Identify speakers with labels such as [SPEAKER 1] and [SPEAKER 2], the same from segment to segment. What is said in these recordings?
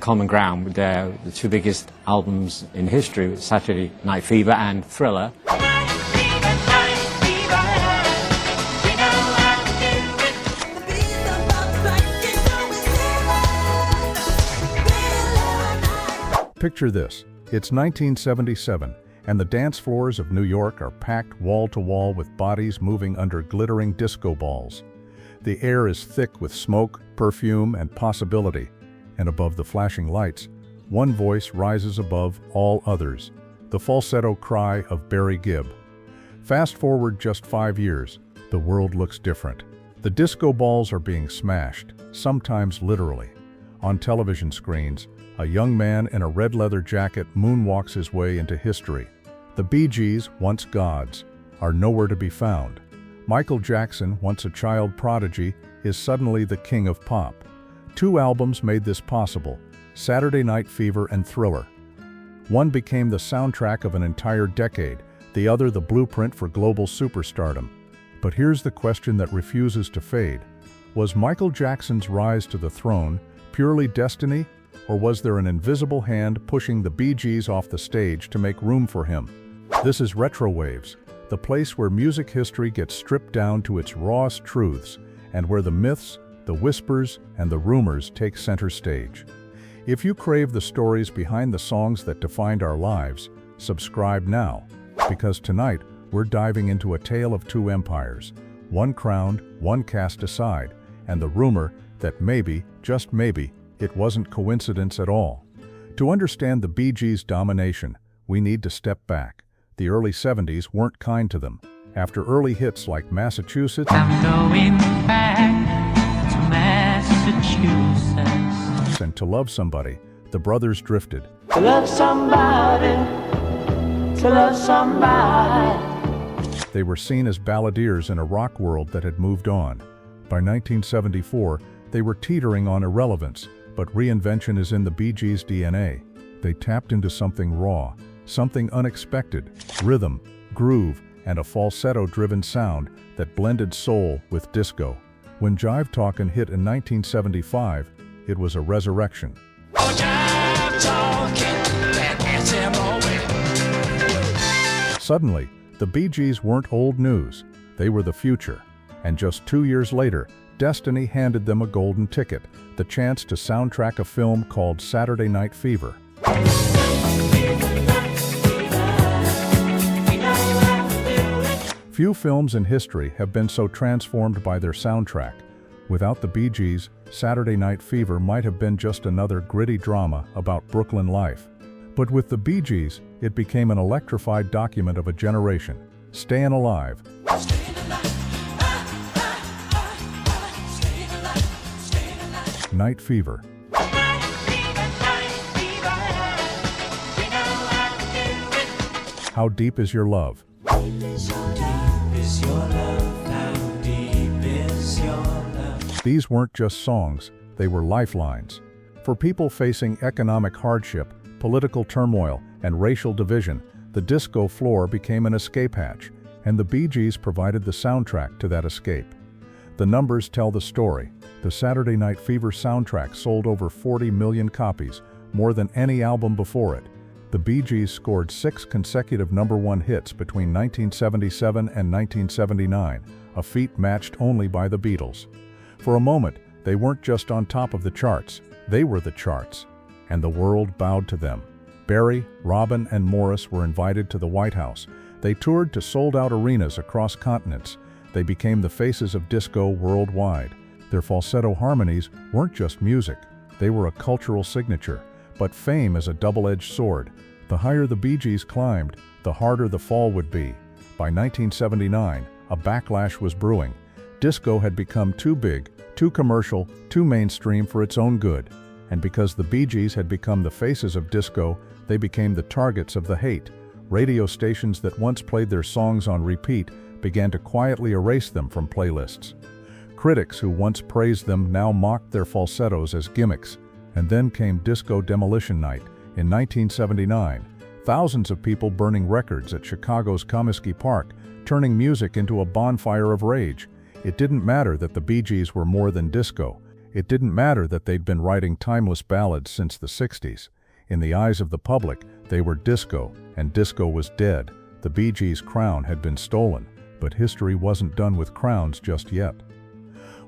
[SPEAKER 1] Common ground with the two biggest albums in history, Saturday Night Fever and Thriller.
[SPEAKER 2] Picture this. It's 1977, and the dance floors of New York are packed wall to wall with bodies moving under glittering disco balls. The air is thick with smoke, perfume, and possibility, and above the flashing lights, one voice rises above all others, the falsetto cry of Barry Gibb. Fast forward just 5 years, the world looks different. The disco balls are being smashed, sometimes literally. On television screens, a young man in a red leather jacket moonwalks his way into history. The Bee Gees, once gods, are nowhere to be found. Michael Jackson, once a child prodigy, is suddenly the king of pop. 2 albums made this possible, Saturday Night Fever and Thriller. One became the soundtrack of an entire decade, the other the blueprint for global superstardom. But here's the question that refuses to fade. Was Michael Jackson's rise to the throne purely destiny, or was there an invisible hand pushing the Bee Gees off the stage to make room for him? This is RetroWaves, the place where music history gets stripped down to its rawest truths, and where the myths, the whispers, and the rumors take center stage. If you crave the stories behind the songs that defined our lives, subscribe now, because tonight we're diving into a tale of 2 empires, one crowned, one cast aside, and the rumor that maybe, just maybe, it wasn't coincidence at all. To understand the Bee Gees' domination, we need to step back. The early 70s weren't kind to them. After early hits like Massachusetts,
[SPEAKER 3] I'm going back to Massachusetts,
[SPEAKER 2] and To Love Somebody, the brothers drifted.
[SPEAKER 3] to love somebody, to love somebody.
[SPEAKER 2] They were seen as balladeers in a rock world that had moved on. By 1974, they were teetering on irrelevance, but reinvention is in the Bee Gees' DNA. They tapped into something raw, something unexpected, rhythm, groove, and a falsetto-driven sound that blended soul with disco. When Jive Talkin' hit in 1975, it was a resurrection. Suddenly, the Bee Gees weren't old news, they were the future. And just 2 years later, destiny handed them a golden ticket, the chance to soundtrack a film called Saturday Night Fever. Few films in history have been so transformed by their soundtrack. Without the Bee Gees, Saturday Night Fever might have been just another gritty drama about Brooklyn life. But with the Bee Gees, it became an electrified document of a generation, staying alive. Night Fever. How deep is your love? These weren't just songs, they were lifelines. For people facing economic hardship, political turmoil, and racial division, the disco floor became an escape hatch, and the Bee Gees provided the soundtrack to that escape. The numbers tell the story. The Saturday Night Fever soundtrack sold over 40 million copies, more than any album before it. The Bee Gees scored 6 consecutive #1 hits between 1977 and 1979, a feat matched only by the Beatles. For a moment, they weren't just on top of the charts, they were the charts, and the world bowed to them. Barry, Robin, and Maurice were invited to the White House. They toured to sold-out arenas across continents. They became the faces of disco worldwide. Their falsetto harmonies weren't just music, they were a cultural signature. But fame is a double-edged sword. The higher the Bee Gees climbed, the harder the fall would be. By 1979, a backlash was brewing. Disco had become too big, too commercial, too mainstream for its own good. And because the Bee Gees had become the faces of disco, they became the targets of the hate. Radio stations that once played their songs on repeat began to quietly erase them from playlists. Critics who once praised them now mocked their falsettos as gimmicks. And then came Disco Demolition Night in 1979. Thousands of people burning records at Chicago's Comiskey Park, turning music into a bonfire of rage. It didn't matter that the Bee Gees were more than disco. It didn't matter that they'd been writing timeless ballads since the 60s. In the eyes of the public, they were disco, and disco was dead. The Bee Gees' crown had been stolen, but history wasn't done with crowns just yet.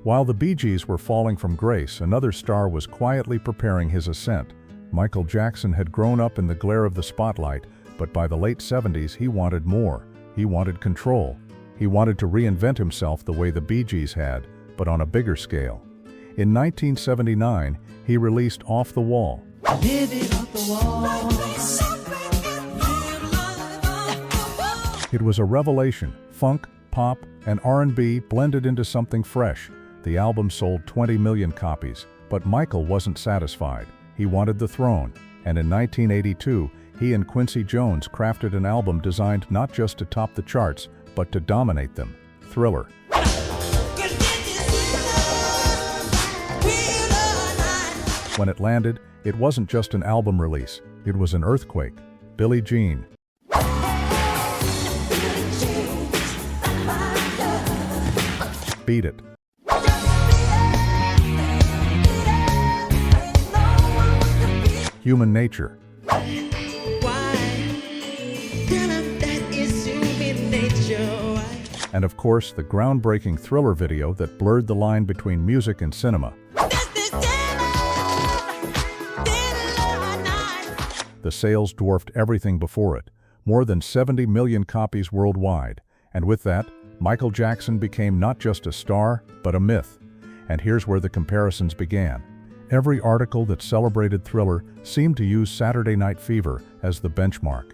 [SPEAKER 2] While the Bee Gees were falling from grace, another star was quietly preparing his ascent. Michael Jackson had grown up in the glare of the spotlight, but by the late 70s he wanted more. He wanted control. He wanted to reinvent himself the way the Bee Gees had, but on a bigger scale. In 1979, he released Off the Wall.
[SPEAKER 3] Living off the wall.
[SPEAKER 2] It was a revelation. Funk, pop, and R&B blended into something fresh. The album sold 20 million copies, but Michael wasn't satisfied. He wanted the throne, and in 1982, he and Quincy Jones crafted an album designed not just to top the charts, but to dominate them. Thriller. When it landed, it wasn't just an album release, it was an earthquake. Billie Jean. Beat It. Human Nature. And of course, the groundbreaking Thriller video that blurred the line between music and cinema. The sales dwarfed everything before it, more than 70 million copies worldwide, and with that, Michael Jackson became not just a star, but a myth. And here's where the comparisons began. Every article that celebrated Thriller seemed to use Saturday Night Fever as the benchmark.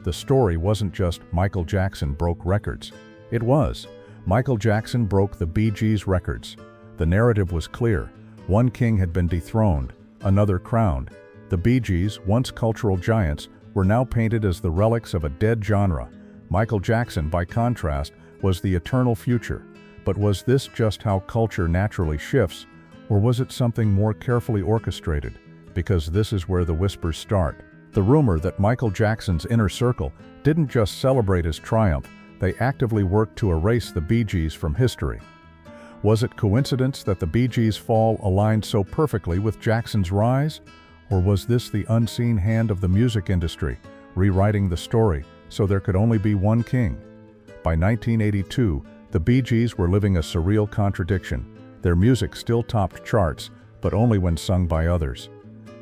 [SPEAKER 2] The story wasn't just Michael Jackson broke records. It was. Michael Jackson broke the Bee Gees' records. The narrative was clear. One king had been dethroned, another crowned. The Bee Gees, once cultural giants, were now painted as the relics of a dead genre. Michael Jackson, by contrast, was the eternal future. But was this just how culture naturally shifts, or was it something more carefully orchestrated? Because this is where the whispers start. The rumor that Michael Jackson's inner circle didn't just celebrate his triumph, they actively worked to erase the Bee Gees from history. Was it coincidence that the Bee Gees' fall aligned so perfectly with Jackson's rise? Or was this the unseen hand of the music industry, rewriting the story so there could only be one king? By 1982, the Bee Gees were living a surreal contradiction. Their music still topped charts, but only when sung by others.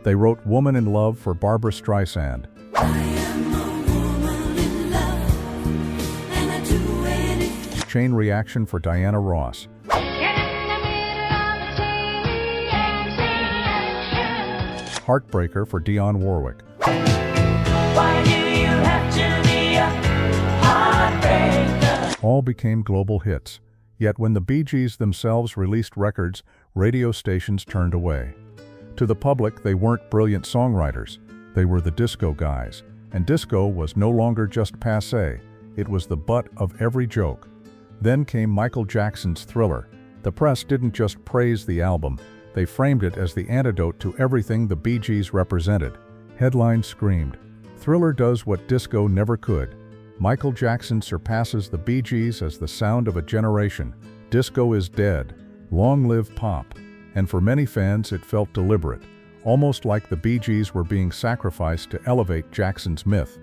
[SPEAKER 2] They wrote Woman in Love for Barbra Streisand.
[SPEAKER 4] I am a woman in love, and I do anything.
[SPEAKER 2] Chain Reaction for Diana Ross. Heartbreaker for Dionne Warwick.
[SPEAKER 3] Why do you have to be a heartbreaker?
[SPEAKER 2] All became global hits. Yet when the Bee Gees themselves released records, radio stations turned away. To the public, they weren't brilliant songwriters. They were the disco guys. And disco was no longer just passé. It was the butt of every joke. Then came Michael Jackson's Thriller. The press didn't just praise the album. They framed it as the antidote to everything the Bee Gees represented. Headlines screamed, "Thriller does what disco never could." Michael Jackson surpasses the Bee Gees as the sound of a generation. Disco is dead. Long live pop. And for many fans, it felt deliberate, almost like the Bee Gees were being sacrificed to elevate Jackson's myth.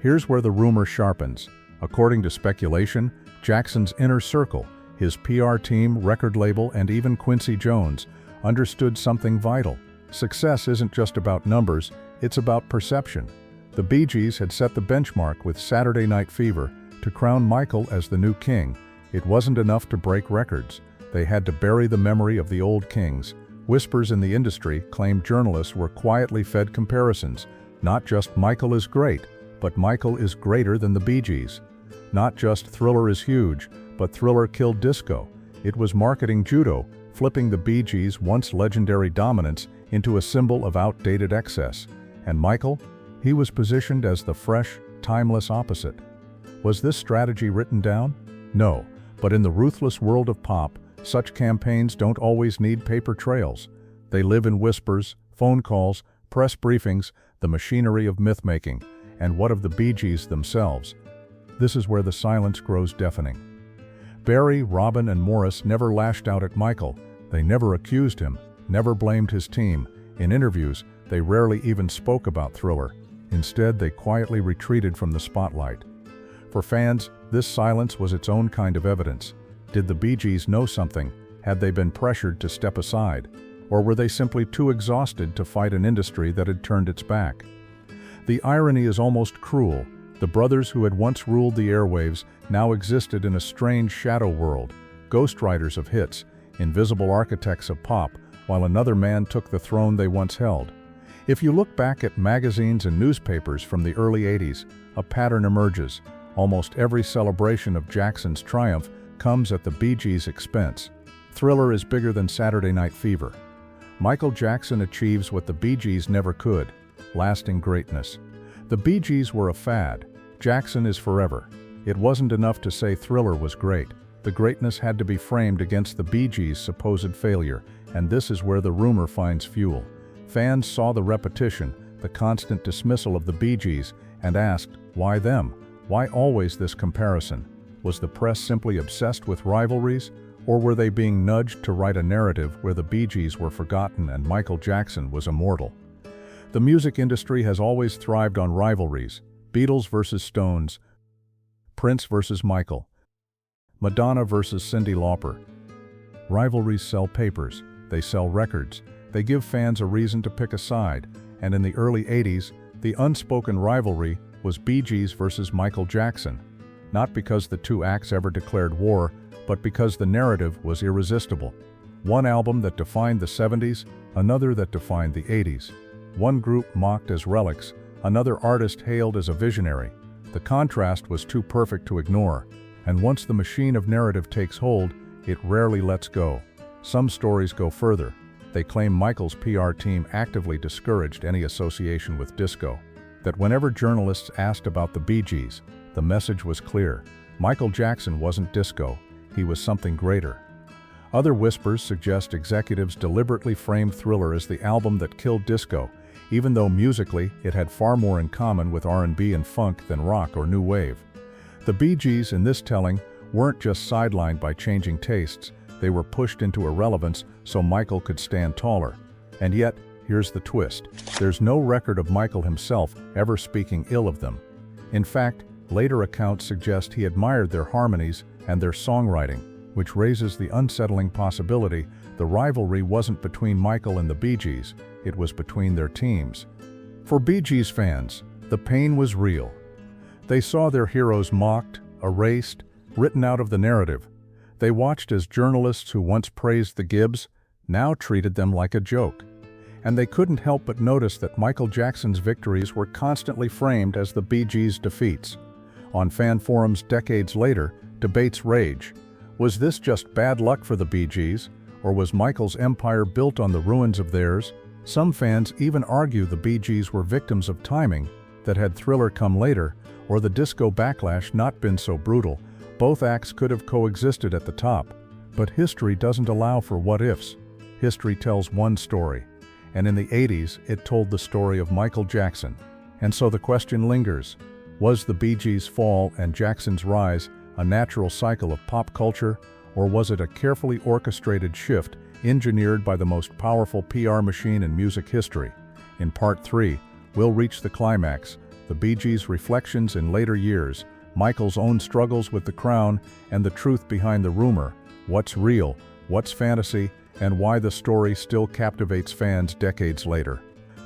[SPEAKER 2] Here's where the rumor sharpens. According to speculation, Jackson's inner circle, his PR team, record label, and even Quincy Jones, understood something vital. Success isn't just about numbers, it's about perception. The Bee Gees had set the benchmark with Saturday Night Fever to crown Michael as the new king. It wasn't enough to break records. They had to bury the memory of the old kings. Whispers in the industry claimed journalists were quietly fed comparisons. Not just Michael is great, but Michael is greater than the Bee Gees. Not just Thriller is huge, but Thriller killed disco. It was marketing judo, flipping the Bee Gees' once legendary dominance into a symbol of outdated excess. And Michael? He was positioned as the fresh, timeless opposite. Was this strategy written down? No, but in the ruthless world of pop, such campaigns don't always need paper trails. They live in whispers, phone calls, press briefings, the machinery of myth-making, and what of the Bee Gees themselves? This is where the silence grows deafening. Barry, Robin, and Maurice never lashed out at Michael. They never accused him. never blamed his team. In interviews, they rarely even spoke about Thriller. Instead, they quietly retreated from the spotlight. For fans, this silence was its own kind of evidence. Did the Bee Gees know something? Had they been pressured to step aside? Or were they simply too exhausted to fight an industry that had turned its back? The irony is almost cruel. The brothers who had once ruled the airwaves now existed in a strange shadow world, ghostwriters of hits, invisible architects of pop, while another man took the throne they once held. If you look back at magazines and newspapers from the early 80s, a pattern emerges. Almost every celebration of Jackson's triumph comes at the Bee Gees' expense. Thriller is bigger than Saturday Night Fever. Michael Jackson achieves what the Bee Gees never could: lasting greatness. The Bee Gees were a fad. Jackson is forever. It wasn't enough to say Thriller was great. The greatness had to be framed against the Bee Gees' supposed failure, and this is where the rumor finds fuel. Fans saw the repetition, the constant dismissal of the Bee Gees, and asked, why them? Why always this comparison? Was the press simply obsessed with rivalries, or were they being nudged to write a narrative where the Bee Gees were forgotten and Michael Jackson was immortal? The music industry has always thrived on rivalries: Beatles versus Stones, Prince versus Michael, Madonna versus Cyndi Lauper. Rivalries sell papers, they sell records, they give fans a reason to pick a side, and in the early 80s, the unspoken rivalry was Bee Gees versus Michael Jackson, not because the two acts ever declared war, but because the narrative was irresistible. One album that defined the 70s, another that defined the 80s. One group mocked as relics, another artist hailed as a visionary. The contrast was too perfect to ignore, and once the machine of narrative takes hold, it rarely lets go. Some stories go further. They claim Michael's PR team actively discouraged any association with disco. That whenever journalists asked about the Bee Gees, the message was clear: Michael Jackson wasn't disco, he was something greater. Other whispers suggest executives deliberately framed Thriller as the album that killed disco, even though musically it had far more in common with R&B and funk than rock or new wave. The Bee Gees, in this telling, weren't just sidelined by changing tastes, they were pushed into irrelevance so Michael could stand taller. And yet, here's the twist: there's no record of Michael himself ever speaking ill of them. In fact, later accounts suggest he admired their harmonies and their songwriting, which raises the unsettling possibility the rivalry wasn't between Michael and the Bee Gees, it was between their teams. For Bee Gees fans, the pain was real. They saw their heroes mocked, erased, written out of the narrative. They watched as journalists who once praised the Gibbs now treated them like a joke. And they couldn't help but notice that Michael Jackson's victories were constantly framed as the Bee Gees' defeats. On fan forums decades later, debates rage. Was this just bad luck for the Bee Gees, or was Michael's empire built on the ruins of theirs? Some fans even argue the Bee Gees were victims of timing, that had Thriller come later, or the disco backlash not been so brutal, both acts could have coexisted at the top. But history doesn't allow for what-ifs. History tells one story, and in the 80s it told the story of Michael Jackson. And so the question lingers: was the Bee Gees' fall and Jackson's rise a natural cycle of pop culture, or was it a carefully orchestrated shift engineered by the most powerful PR machine in music history? In Part 3, we'll reach the climax: the Bee Gees' reflections in later years, Michael's own struggles with the crown, and the truth behind the rumor: what's real, what's fantasy, and why the story still captivates fans decades later.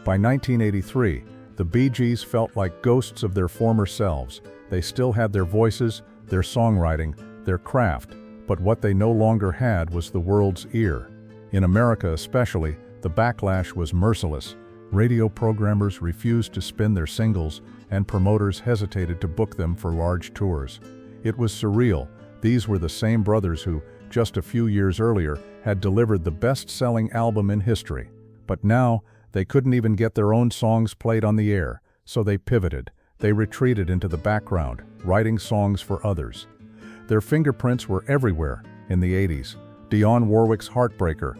[SPEAKER 2] By 1983, the Bee Gees felt like ghosts of their former selves. They still had their voices, their songwriting, their craft, but what they no longer had was the world's ear. In America especially, the backlash was merciless. Radio programmers refused to spin their singles, and promoters hesitated to book them for large tours. It was surreal. These were the same brothers who, just a few years earlier, had delivered the best-selling album in history. But now, they couldn't even get their own songs played on the air, so they pivoted. They retreated into the background, writing songs for others. Their fingerprints were everywhere in the 80s. Dionne Warwick's Heartbreaker,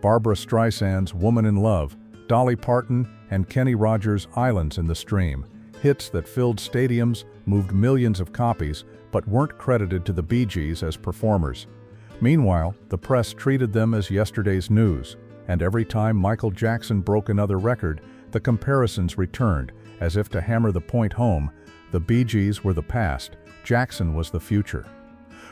[SPEAKER 2] Barbra Streisand's Woman in Love, Dolly Parton and Kenny Rogers' Islands in the Stream. Hits that filled stadiums, moved millions of copies, but weren't credited to the Bee Gees as performers. Meanwhile, the press treated them as yesterday's news. And every time Michael Jackson broke another record, the comparisons returned, as if to hammer the point home. The Bee Gees were the past, Jackson was the future.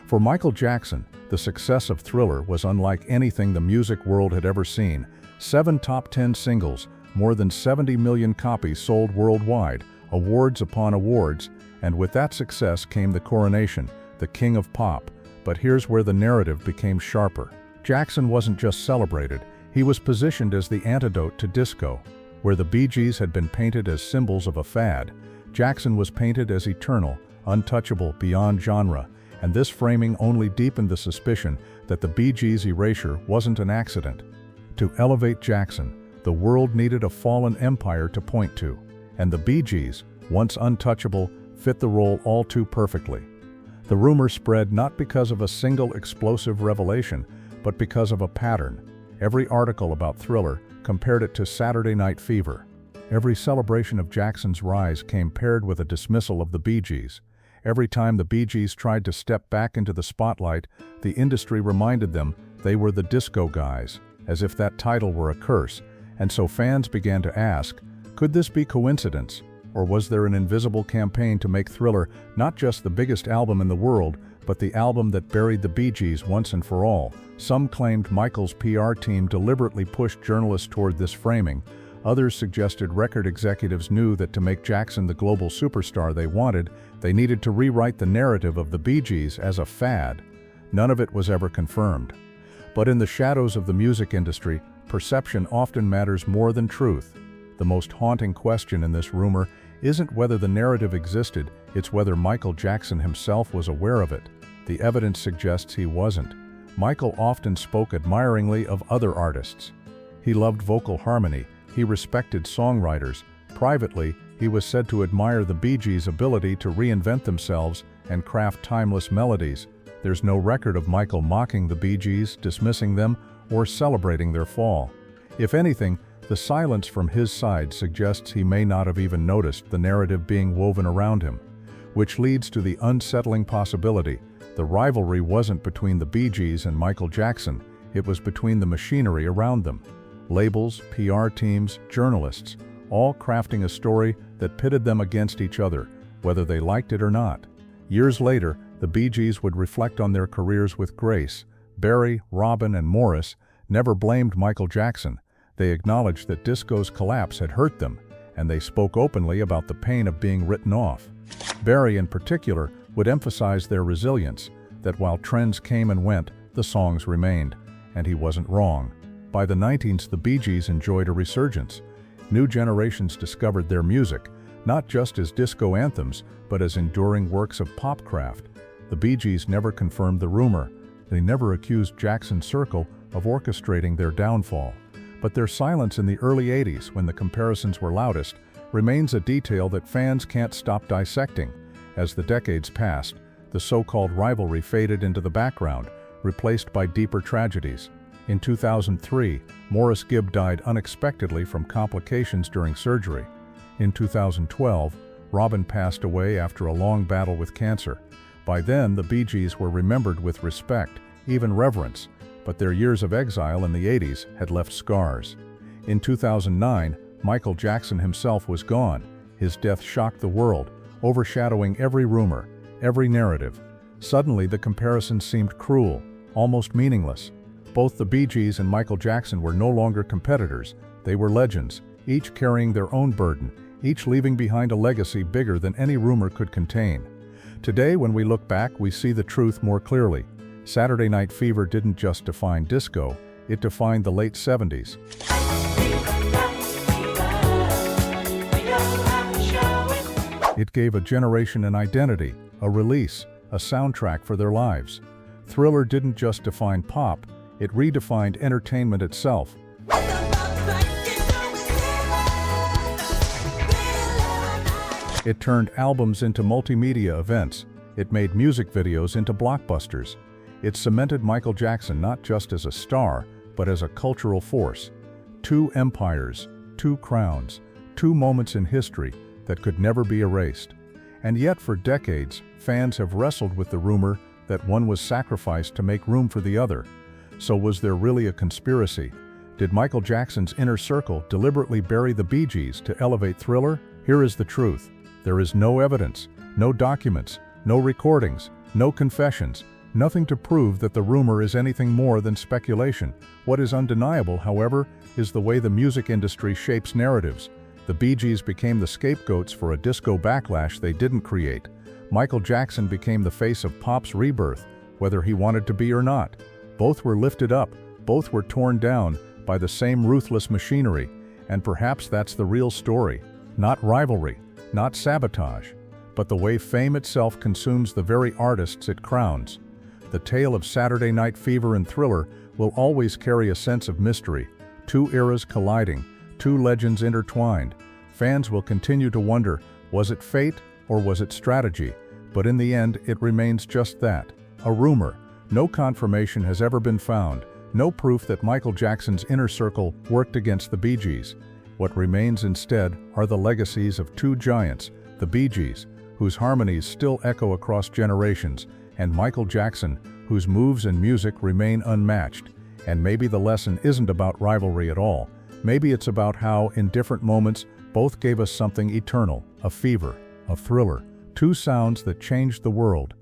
[SPEAKER 2] For Michael Jackson, the success of Thriller was unlike anything the music world had ever seen. 7 top 10 singles, more than 70 million copies sold worldwide, awards upon awards, and with that success came the coronation, the king of pop. But here's where the narrative became sharper. Jackson wasn't just celebrated, he was positioned as the antidote to disco. Where the Bee Gees had been painted as symbols of a fad, Jackson was painted as eternal, untouchable, beyond genre, and this framing only deepened the suspicion that the Bee Gees' erasure wasn't an accident. To elevate Jackson, the world needed a fallen empire to point to, and the Bee Gees, once untouchable, fit the role all too perfectly. The rumor spread not because of a single explosive revelation, but because of a pattern. Every article about Thriller compared it to Saturday Night Fever. Every celebration of Jackson's rise came paired with a dismissal of the Bee Gees. Every time the Bee Gees tried to step back into the spotlight, the industry reminded them they were the disco guys, as if that title were a curse. And so fans began to ask, could this be coincidence? Or was there an invisible campaign to make Thriller not just the biggest album in the world, but the album that buried the Bee Gees once and for all? Some claimed Michael's PR team deliberately pushed journalists toward this framing. Others suggested record executives knew that to make Jackson the global superstar they wanted, they needed to rewrite the narrative of the Bee Gees as a fad. None of it was ever confirmed. But in the shadows of the music industry, perception often matters more than truth. The most haunting question in this rumor isn't whether the narrative existed, it's whether Michael Jackson himself was aware of it. The evidence suggests he wasn't. Michael often spoke admiringly of other artists. He loved vocal harmony, he respected songwriters. Privately, he was said to admire the Bee Gees' ability to reinvent themselves and craft timeless melodies. There's no record of Michael mocking the Bee Gees, dismissing them, or celebrating their fall. If anything, the silence from his side suggests he may not have even noticed the narrative being woven around him. Which leads to the unsettling possibility. The rivalry wasn't between the Bee Gees and Michael Jackson, it was between the machinery around them. Labels, PR teams, journalists, all crafting a story that pitted them against each other, whether they liked it or not. Years later, the Bee Gees would reflect on their careers with grace. Barry, Robin, and Maurice never blamed Michael Jackson. They acknowledged that disco's collapse had hurt them, and they spoke openly about the pain of being written off. Barry, in particular, would emphasize their resilience, that while trends came and went, the songs remained, and he wasn't wrong. By the 90s, the Bee Gees enjoyed a resurgence. New generations discovered their music, not just as disco anthems, but as enduring works of popcraft. The Bee Gees never confirmed the rumor. They never accused Jackson's circle of orchestrating their downfall. But their silence in the early 80s, when the comparisons were loudest, remains a detail that fans can't stop dissecting. As the decades passed, the so-called rivalry faded into the background, replaced by deeper tragedies. In 2003, Maurice Gibb died unexpectedly from complications during surgery. In 2012, Robin passed away after a long battle with cancer. By then, the Bee Gees were remembered with respect, even reverence, but their years of exile in the 80s had left scars. In 2009, Michael Jackson himself was gone. His death shocked the world, overshadowing every rumor, every narrative. Suddenly, the comparisons seemed cruel, almost meaningless. Both the Bee Gees and Michael Jackson were no longer competitors. They were legends, each carrying their own burden, each leaving behind a legacy bigger than any rumor could contain. Today, when we look back, we see the truth more clearly. Saturday Night Fever didn't just define disco, it defined the late 70s. It gave a generation an identity, a release, a soundtrack for their lives. Thriller didn't just define pop, it redefined entertainment itself. It turned albums into multimedia events. It made music videos into blockbusters. It cemented Michael Jackson not just as a star, but as a cultural force. 2 empires, 2 crowns, 2 moments in history that could never be erased. And yet for decades, fans have wrestled with the rumor that one was sacrificed to make room for the other. So was there really a conspiracy? Did Michael Jackson's inner circle deliberately bury the Bee Gees to elevate Thriller? Here is the truth. There is no evidence, no documents, no recordings, no confessions, nothing to prove that the rumor is anything more than speculation. What is undeniable, however, is the way the music industry shapes narratives. The Bee Gees became the scapegoats for a disco backlash they didn't create. Michael Jackson became the face of pop's rebirth, whether he wanted to be or not. Both were lifted up, both were torn down by the same ruthless machinery, and perhaps that's the real story. Not rivalry, not sabotage, but the way fame itself consumes the very artists it crowns. The tale of Saturday Night Fever and Thriller will always carry a sense of mystery. Two eras colliding, two legends intertwined. Fans will continue to wonder, was it fate or was it strategy? But in the end, it remains just that, a rumor. No confirmation has ever been found, no proof that Michael Jackson's inner circle worked against the Bee Gees. What remains instead are the legacies of two giants, the Bee Gees, whose harmonies still echo across generations, and Michael Jackson, whose moves and music remain unmatched. And maybe the lesson isn't about rivalry at all. Maybe it's about how, in different moments, both gave us something eternal, a fever, a thriller, two sounds that changed the world.